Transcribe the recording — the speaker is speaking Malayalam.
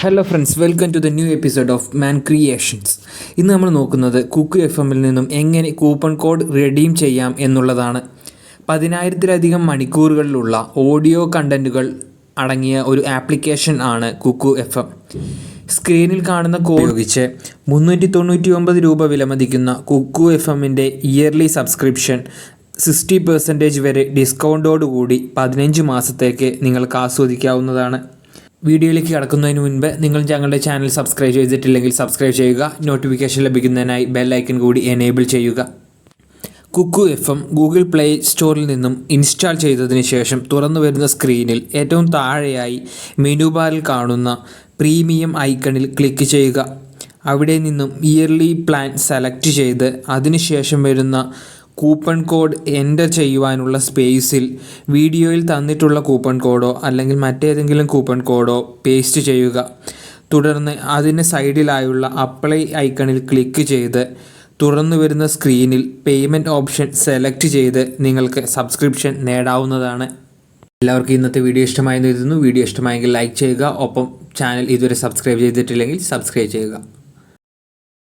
Hello friends, welcome to the new episode of Man Creations. ഇന്ന് നമ്മൾ നോക്കുന്നത് കുക്കു FM-ൽ നിന്നും എങ്ങനെ കൂപ്പൺ കോഡ് റെഡീം ചെയ്യാം എന്നുള്ളതാണ്. 10,000-ലധികം മണിക്കൂറുകളിലുള്ള ഓഡിയോ കണ്ടൻറ്റുകൾ അടങ്ങിയ ഒരു ആപ്ലിക്കേഷൻ ആണ് കുക്കു FM. സ്ക്രീനിൽ കാണുന്ന കോഡ് ഉപയോഗിച്ച് 399 രൂപ വിലമതിക്കുന്ന കുക്കു FM-ൻ്റെ ഇയർലി സബ്സ്ക്രിപ്ഷൻ 60% വരെ ഡിസ്കൗണ്ടോടുകൂടി 15 മാസത്തേക്ക് നിങ്ങൾക്ക് ആസ്വദിക്കാവുന്നതാണ്. വീഡിയോയിലേക്ക് കടക്കുന്നതിന് മുൻപ് നിങ്ങൾ ഞങ്ങളുടെ ചാനൽ സബ്സ്ക്രൈബ് ചെയ്തിട്ടില്ലെങ്കിൽ സബ്സ്ക്രൈബ് ചെയ്യുക. നോട്ടിഫിക്കേഷൻ ലഭിക്കുന്നതിനായി ബെൽ ഐക്കൺ കൂടി എനേബിൾ ചെയ്യുക. കുക്കു FM ഗൂഗിൾ പ്ലേ സ്റ്റോറിൽ നിന്നും ഇൻസ്റ്റാൾ ചെയ്തതിന് ശേഷം തുറന്നു വരുന്ന സ്ക്രീനിൽ ഏറ്റവും താഴെയായി മെനു ബാറിൽ കാണുന്ന പ്രീമിയം ഐക്കണിൽ ക്ലിക്ക് ചെയ്യുക. അവിടെ നിന്നും ഇയർലി പ്ലാൻ സെലക്ട് ചെയ്ത് അതിനുശേഷം വരുന്ന കൂപ്പൺ കോഡ് എൻ്റർ ചെയ്യുവാനുള്ള സ്പേസിൽ വീഡിയോയിൽ തന്നിട്ടുള്ള കൂപ്പൺ കോഡോ അല്ലെങ്കിൽ മറ്റേതെങ്കിലും കൂപ്പൺ കോഡോ പേസ്റ്റ് ചെയ്യുക. തുടർന്ന് അതിന് സൈഡിലായുള്ള അപ്ലൈ ഐക്കണിൽ ക്ലിക്ക് ചെയ്ത് തുറന്നു വരുന്ന സ്ക്രീനിൽ പേയ്മെൻറ്റ് ഓപ്ഷൻ സെലക്ട് ചെയ്ത് നിങ്ങൾക്ക് സബ്സ്ക്രിപ്ഷൻ നേടാവുന്നതാണ്. എല്ലാവർക്കും ഇന്നത്തെ വീഡിയോ ഇഷ്ടമായെന്ന് കരുതുന്നു. വീഡിയോ ഇഷ്ടമായെങ്കിൽ ലൈക്ക് ചെയ്യുക. ഒപ്പം ചാനൽ ഇതുവരെ സബ്സ്ക്രൈബ് ചെയ്തിട്ടില്ലെങ്കിൽ സബ്സ്ക്രൈബ് ചെയ്യുക.